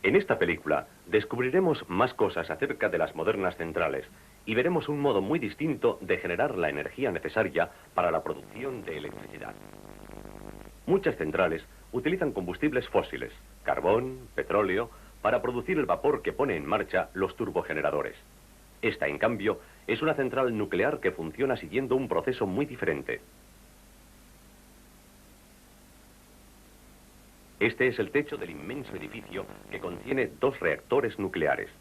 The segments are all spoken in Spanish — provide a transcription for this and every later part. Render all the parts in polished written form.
En esta película descubriremos más cosas acerca de las modernas centrales y veremos un modo muy distinto de generar la energía necesaria para la producción de electricidad. Muchas centrales utilizan combustibles fósiles, carbón, petróleo, para producir el vapor que pone en marcha los turbogeneradores. Esta, en cambio, es una central nuclear que funciona siguiendo un proceso muy diferente. Este es el techo del inmenso edificio que contiene 2 reactores nucleares.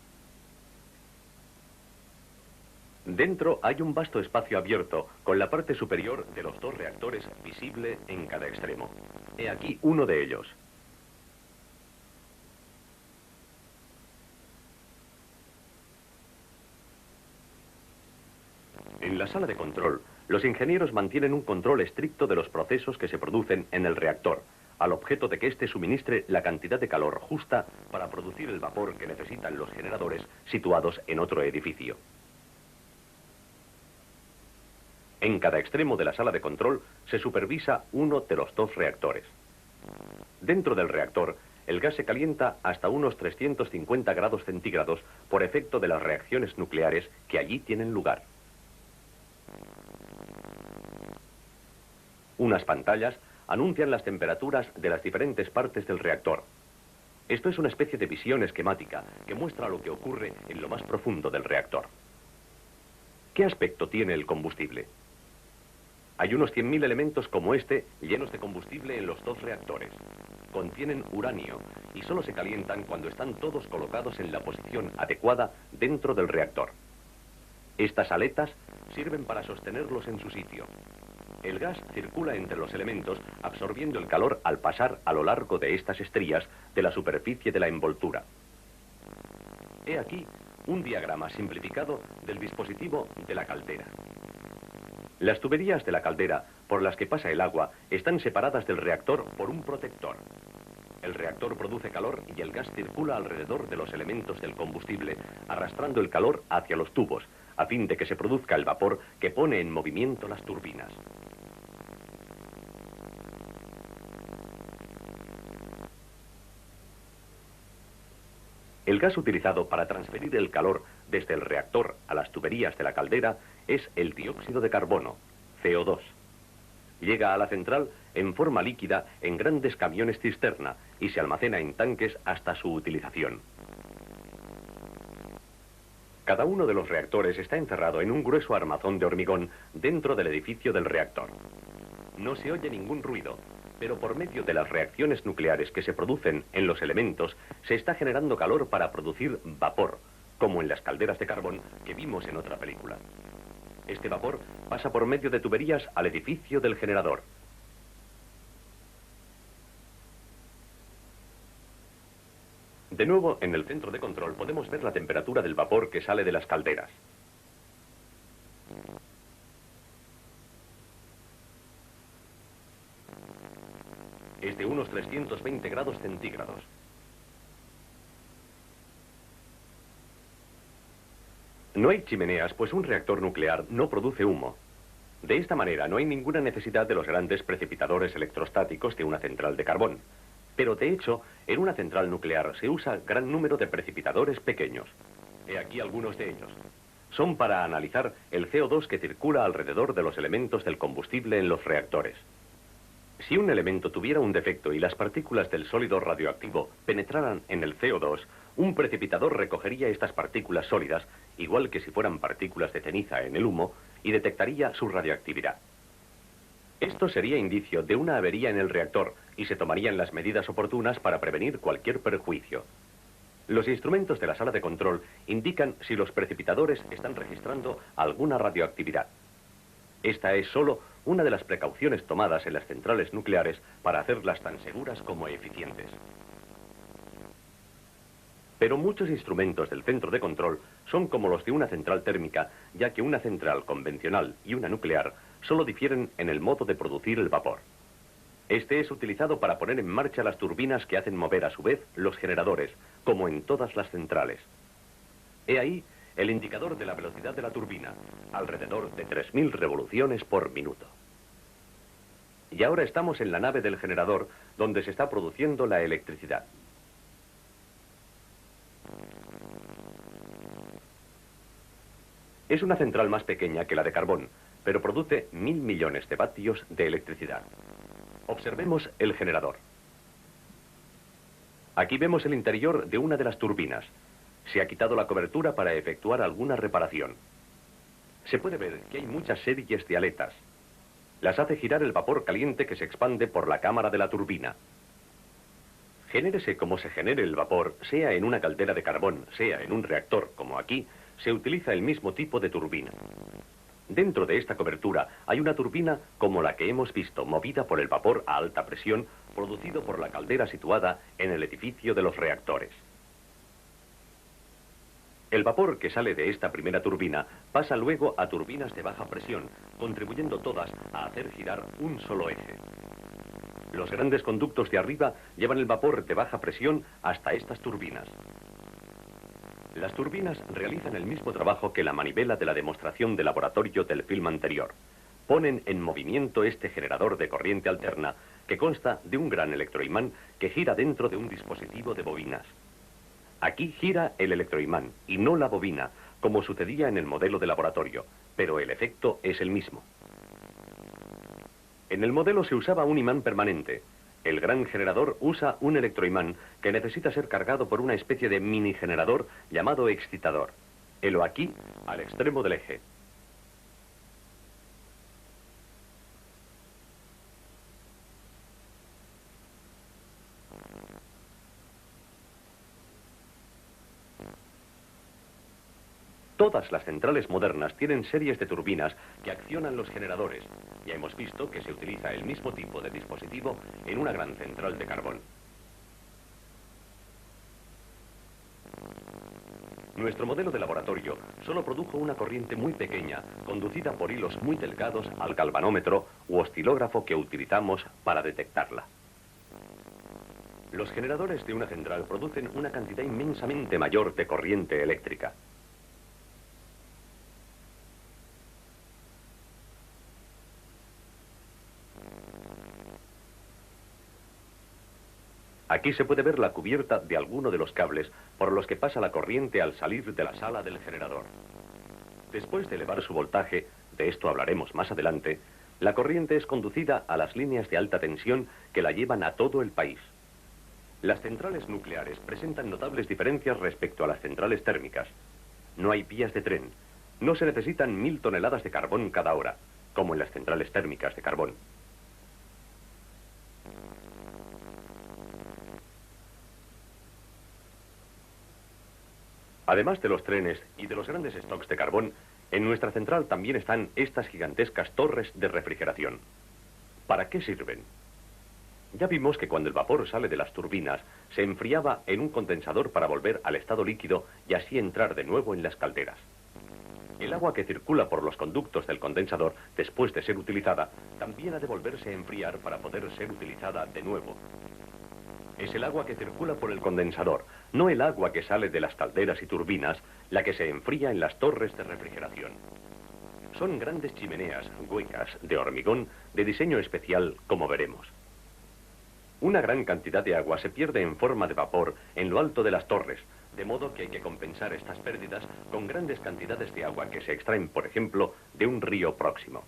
Dentro hay un vasto espacio abierto, con la parte superior de los 2 reactores visible en cada extremo. He aquí uno de ellos. En la sala de control, los ingenieros mantienen un control estricto de los procesos que se producen en el reactor, al objeto de que éste suministre la cantidad de calor justa para producir el vapor que necesitan los generadores situados en otro edificio. En cada extremo de la sala de control se supervisa uno de los 2 reactores. Dentro del reactor, el gas se calienta hasta unos 350 grados centígrados por efecto de las reacciones nucleares que allí tienen lugar. Unas pantallas anuncian las temperaturas de las diferentes partes del reactor. Esto es una especie de visión esquemática que muestra lo que ocurre en lo más profundo del reactor. ¿Qué aspecto tiene el combustible? Hay unos 100.000 elementos como este llenos de combustible en los 2 reactores. Contienen uranio y solo se calientan cuando están todos colocados en la posición adecuada dentro del reactor. Estas aletas sirven para sostenerlos en su sitio. El gas circula entre los elementos, absorbiendo el calor al pasar a lo largo de estas estrías de la superficie de la envoltura. He aquí un diagrama simplificado del dispositivo de la caldera. Las tuberías de la caldera por las que pasa el agua están separadas del reactor por un protector. El reactor produce calor y el gas circula alrededor de los elementos del combustible, arrastrando el calor hacia los tubos, a fin de que se produzca el vapor que pone en movimiento las turbinas. El gas utilizado para transferir el calor desde el reactor a las tuberías de la caldera es el dióxido de carbono, CO2. Llega a la central en forma líquida en grandes camiones cisterna y se almacena en tanques hasta su utilización. Cada uno de los reactores está encerrado en un grueso armazón de hormigón dentro del edificio del reactor. No se oye ningún ruido, pero por medio de las reacciones nucleares que se producen en los elementos, se está generando calor para producir vapor, como en las calderas de carbón que vimos en otra película. Este vapor pasa por medio de tuberías al edificio del generador. De nuevo, en el centro de control podemos ver la temperatura del vapor que sale de las calderas. Es de unos 320 grados centígrados. No hay chimeneas, pues un reactor nuclear no produce humo. De esta manera no hay ninguna necesidad de los grandes precipitadores electrostáticos de una central de carbón. Pero de hecho, en una central nuclear se usa gran número de precipitadores pequeños. He aquí algunos de ellos. Son para analizar el CO2 que circula alrededor de los elementos del combustible en los reactores. Si un elemento tuviera un defecto y las partículas del sólido radioactivo penetraran en el CO2, un precipitador recogería estas partículas sólidas, igual que si fueran partículas de ceniza en el humo, y detectaría su radioactividad. Esto sería indicio de una avería en el reactor y se tomarían las medidas oportunas para prevenir cualquier perjuicio. Los instrumentos de la sala de control indican si los precipitadores están registrando alguna radioactividad. Esta es solo una de las precauciones tomadas en las centrales nucleares para hacerlas tan seguras como eficientes. Pero muchos instrumentos del centro de control son como los de una central térmica, ya que una central convencional y una nuclear solo difieren en el modo de producir el vapor. Este es utilizado para poner en marcha las turbinas que hacen mover a su vez los generadores, como en todas las centrales. He ahí el indicador de la velocidad de la turbina, alrededor de 3.000 revoluciones por minuto. Y ahora estamos en la nave del generador, donde se está produciendo la electricidad. Es una central más pequeña que la de carbón, pero produce 1000 millones de vatios de electricidad. Observemos el generador. Aquí vemos el interior de una de las turbinas. Se ha quitado la cobertura para efectuar alguna reparación. Se puede ver que hay muchas series de aletas. Las hace girar el vapor caliente que se expande por la cámara de la turbina. Genérese como se genere el vapor, sea en una caldera de carbón, sea en un reactor, como aquí, se utiliza el mismo tipo de turbina. Dentro de esta cobertura hay una turbina como la que hemos visto, movida por el vapor a alta presión, producido por la caldera situada en el edificio de los reactores. El vapor que sale de esta primera turbina pasa luego a turbinas de baja presión, contribuyendo todas a hacer girar un solo eje. Los grandes conductos de arriba llevan el vapor de baja presión hasta estas turbinas. Las turbinas realizan el mismo trabajo que la manivela de la demostración de laboratorio del film anterior. Ponen en movimiento este generador de corriente alterna que consta de un gran electroimán que gira dentro de un dispositivo de bobinas. Aquí gira el electroimán y no la bobina, como sucedía en el modelo de laboratorio, pero el efecto es el mismo. En el modelo se usaba un imán permanente. El gran generador usa un electroimán que necesita ser cargado por una especie de mini generador llamado excitador. Helo aquí, al extremo del eje. Todas las centrales modernas tienen series de turbinas que accionan los generadores. Ya hemos visto que se utiliza el mismo tipo de dispositivo en una gran central de carbón. Nuestro modelo de laboratorio solo produjo una corriente muy pequeña, conducida por hilos muy delgados al galvanómetro u oscilógrafo que utilizamos para detectarla. Los generadores de una central producen una cantidad inmensamente mayor de corriente eléctrica. Aquí se puede ver la cubierta de alguno de los cables por los que pasa la corriente al salir de la sala del generador. Después de elevar su voltaje, de esto hablaremos más adelante, la corriente es conducida a las líneas de alta tensión que la llevan a todo el país. Las centrales nucleares presentan notables diferencias respecto a las centrales térmicas. No hay vías de tren. No se necesitan 1000 toneladas de carbón cada hora, como en las centrales térmicas de carbón. Además de los trenes y de los grandes stocks de carbón, en nuestra central también están estas gigantescas torres de refrigeración. ¿Para qué sirven? Ya vimos que cuando el vapor sale de las turbinas, se enfriaba en un condensador para volver al estado líquido y así entrar de nuevo en las calderas. El agua que circula por los conductos del condensador, después de ser utilizada, también ha de volverse a enfriar para poder ser utilizada de nuevo. Es el agua que circula por el condensador, no el agua que sale de las calderas y turbinas, la que se enfría en las torres de refrigeración. Son grandes chimeneas huecas de hormigón de diseño especial, como veremos. Una gran cantidad de agua se pierde en forma de vapor en lo alto de las torres, de modo que hay que compensar estas pérdidas con grandes cantidades de agua que se extraen, por ejemplo, de un río próximo.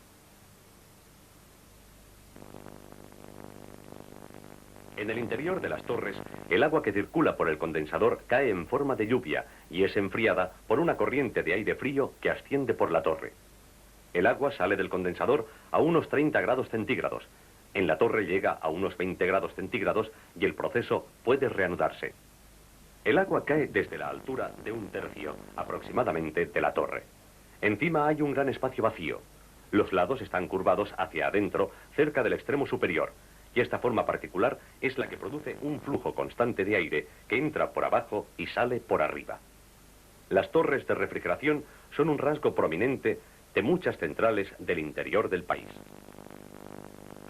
En el interior de las torres, el agua que circula por el condensador cae en forma de lluvia y es enfriada por una corriente de aire frío que asciende por la torre. El agua sale del condensador a unos 30 grados centígrados. En la torre llega a unos 20 grados centígrados y el proceso puede reanudarse. El agua cae desde la altura de 1/3, aproximadamente, de la torre. Encima hay un gran espacio vacío. Los lados están curvados hacia adentro, cerca del extremo superior. Y esta forma particular es la que produce un flujo constante de aire que entra por abajo y sale por arriba. Las torres de refrigeración son un rasgo prominente de muchas centrales del interior del país.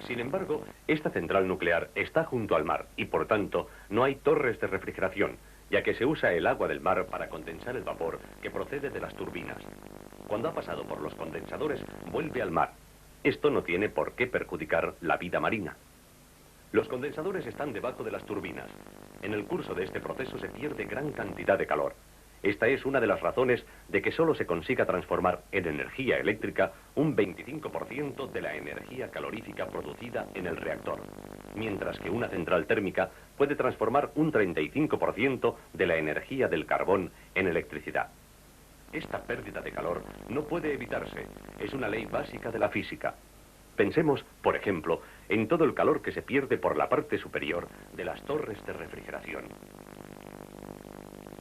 Sin embargo, esta central nuclear está junto al mar y por tanto no hay torres de refrigeración, ya que se usa el agua del mar para condensar el vapor que procede de las turbinas. Cuando ha pasado por los condensadores, vuelve al mar. Esto no tiene por qué perjudicar la vida marina. Los condensadores están debajo de las turbinas. En el curso de este proceso se pierde gran cantidad de calor. Esta es una de las razones de que solo se consiga transformar en energía eléctrica un 25% de la energía calorífica producida en el reactor, mientras que una central térmica puede transformar un 35% de la energía del carbón en electricidad. Esta pérdida de calor no puede evitarse, es una ley básica de la física. Pensemos, por ejemplo, en todo el calor que se pierde por la parte superior de las torres de refrigeración.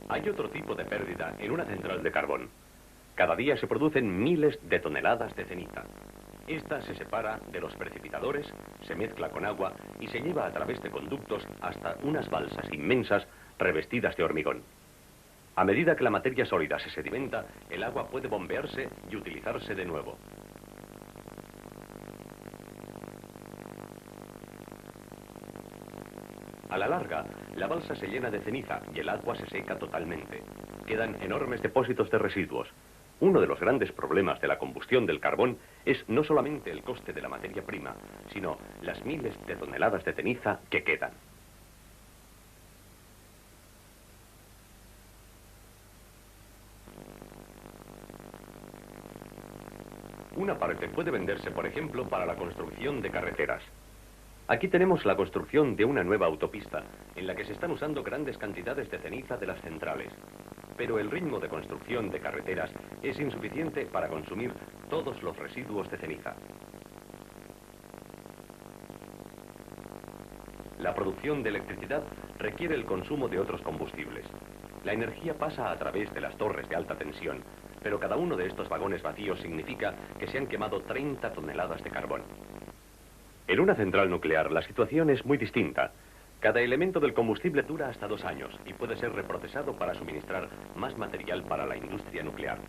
Hay otro tipo de pérdida en una central de carbón. Cada día se producen miles de toneladas de ceniza. Esta se separa de los precipitadores, se mezcla con agua y se lleva a través de conductos hasta unas balsas inmensas revestidas de hormigón. A medida que la materia sólida se sedimenta, el agua puede bombearse y utilizarse de nuevo. A la larga, la balsa se llena de ceniza y el agua se seca totalmente. Quedan enormes depósitos de residuos. Uno de los grandes problemas de la combustión del carbón es no solamente el coste de la materia prima, sino las miles de toneladas de ceniza que quedan. Una parte puede venderse, por ejemplo, para la construcción de carreteras. Aquí tenemos la construcción de una nueva autopista, en la que se están usando grandes cantidades de ceniza de las centrales. Pero el ritmo de construcción de carreteras es insuficiente para consumir todos los residuos de ceniza. La producción de electricidad requiere el consumo de otros combustibles. La energía pasa a través de las torres de alta tensión, pero cada uno de estos vagones vacíos significa que se han quemado 30 toneladas de carbón. En una central nuclear la situación es muy distinta. Cada elemento del combustible dura hasta 2 años y puede ser reprocesado para suministrar más material para la industria nuclear.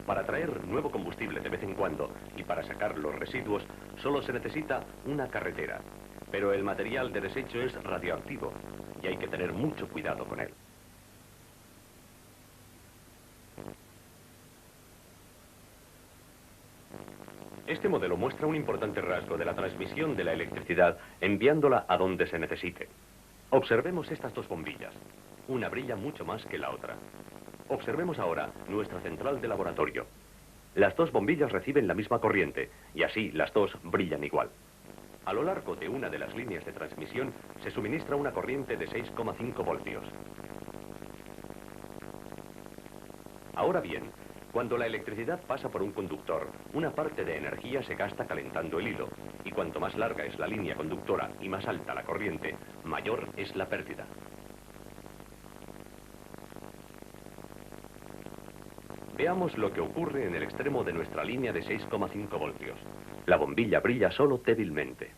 Para traer nuevo combustible de vez en cuando y para sacar los residuos solo se necesita una carretera. Pero el material de desecho es radioactivo y hay que tener mucho cuidado con él. Este modelo muestra un importante rasgo de la transmisión de la electricidad enviándola a donde se necesite. Observemos estas dos bombillas. Una brilla mucho más que la otra. Observemos ahora nuestra central de laboratorio. Las dos bombillas reciben la misma corriente y así las dos brillan igual. A lo largo de una de las líneas de transmisión se suministra una corriente de 6,5 voltios. Ahora bien, cuando la electricidad pasa por un conductor, una parte de energía se gasta calentando el hilo, y cuanto más larga es la línea conductora y más alta la corriente, mayor es la pérdida. Veamos lo que ocurre en el extremo de nuestra línea de 6,5 voltios. La bombilla brilla solo débilmente.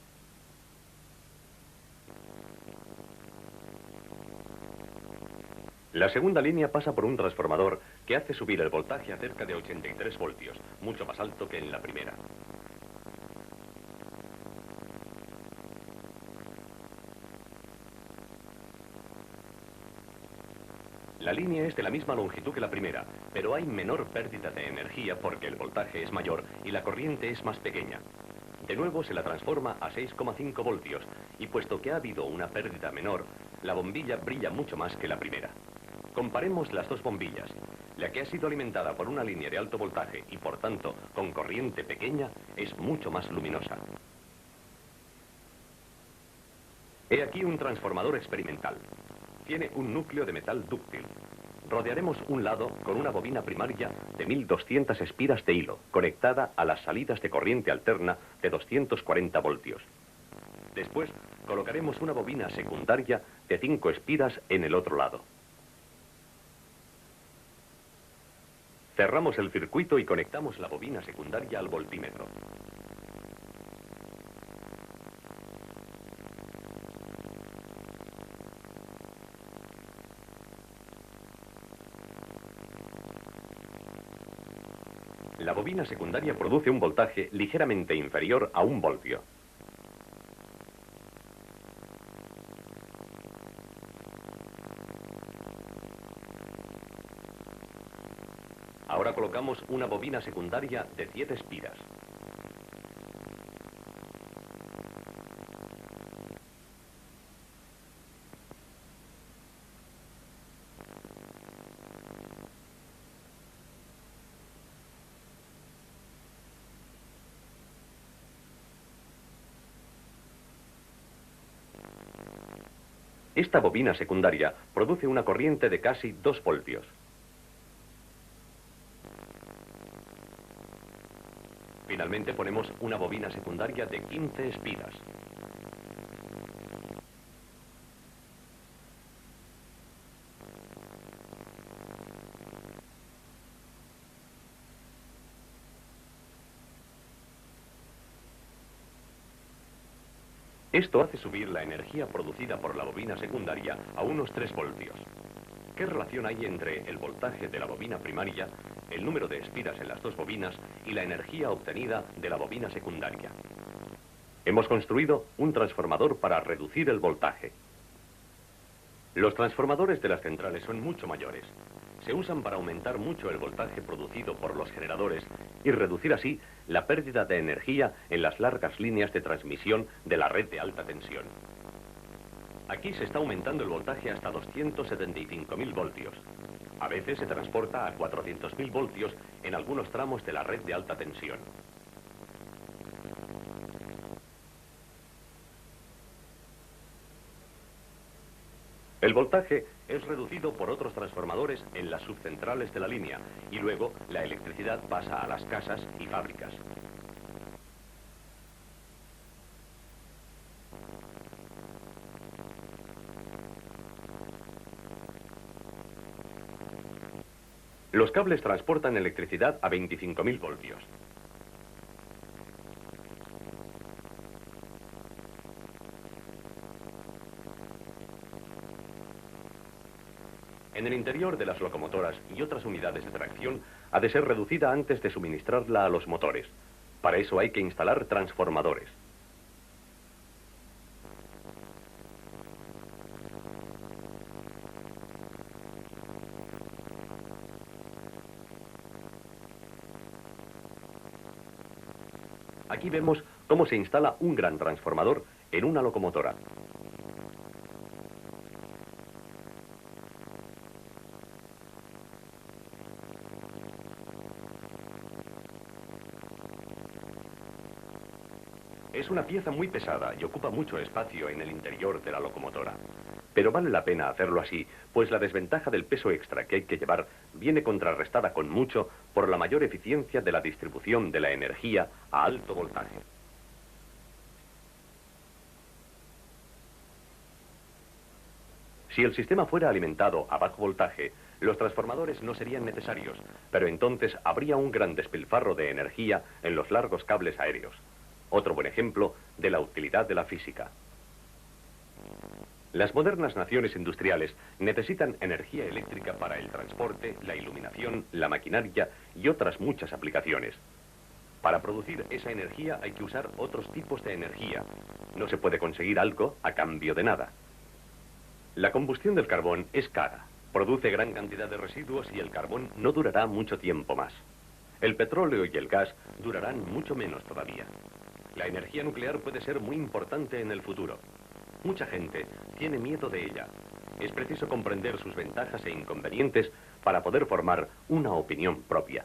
La segunda línea pasa por un transformador que hace subir el voltaje a cerca de 83 voltios, mucho más alto que en la primera. La línea es de la misma longitud que la primera, pero hay menor pérdida de energía porque el voltaje es mayor y la corriente es más pequeña. De nuevo se la transforma a 6,5 voltios y puesto que ha habido una pérdida menor, la bombilla brilla mucho más que la primera. Comparemos las dos bombillas. La que ha sido alimentada por una línea de alto voltaje y por tanto con corriente pequeña es mucho más luminosa. He aquí un transformador experimental. Tiene un núcleo de metal dúctil. Rodearemos un lado con una bobina primaria de 1200 espiras de hilo, conectada a las salidas de corriente alterna de 240 voltios. Después colocaremos una bobina secundaria de 5 espiras en el otro lado. Cerramos el circuito y conectamos la bobina secundaria al voltímetro. La bobina secundaria produce un voltaje ligeramente inferior a 1 voltio. Ahora colocamos una bobina secundaria de 7 espiras. Esta bobina secundaria produce una corriente de casi 2 voltios. Finalmente ponemos una bobina secundaria de 15 espiras. Esto hace subir la energía producida por la bobina secundaria a unos 3 voltios. ¿Qué relación hay entre el voltaje de la bobina primaria, el número de espiras en las 2 bobinas y la energía obtenida de la bobina secundaria? Hemos construido un transformador para reducir el voltaje. Los transformadores de las centrales son mucho mayores. Se usan para aumentar mucho el voltaje producido por los generadores y reducir así la pérdida de energía en las largas líneas de transmisión de la red de alta tensión. Aquí se está aumentando el voltaje hasta 275.000 voltios. A veces se transporta a 400.000 voltios en algunos tramos de la red de alta tensión. El voltaje es reducido por otros transformadores en las subcentrales de la línea y luego la electricidad pasa a las casas y fábricas. Los cables transportan electricidad a 25.000 voltios. En el interior de las locomotoras y otras unidades de tracción ha de ser reducida antes de suministrarla a los motores. Para eso hay que instalar transformadores. Aquí vemos cómo se instala un gran transformador en una locomotora. Es una pieza muy pesada y ocupa mucho espacio en el interior de la locomotora. Pero vale la pena hacerlo así, pues la desventaja del peso extra que hay que llevar viene contrarrestada con mucho por la mayor eficiencia de la distribución de la energía a alto voltaje. Si el sistema fuera alimentado a bajo voltaje, los transformadores no serían necesarios, pero entonces habría un gran despilfarro de energía en los largos cables aéreos. Otro buen ejemplo de la utilidad de la física. Las modernas naciones industriales necesitan energía eléctrica para el transporte, la iluminación, la maquinaria y otras muchas aplicaciones. Para producir esa energía hay que usar otros tipos de energía. No se puede conseguir algo a cambio de nada. La combustión del carbón es cara, produce gran cantidad de residuos y el carbón no durará mucho tiempo más. El petróleo y el gas durarán mucho menos todavía. La energía nuclear puede ser muy importante en el futuro. Mucha gente tiene miedo de ella. Es preciso comprender sus ventajas e inconvenientes para poder formar una opinión propia.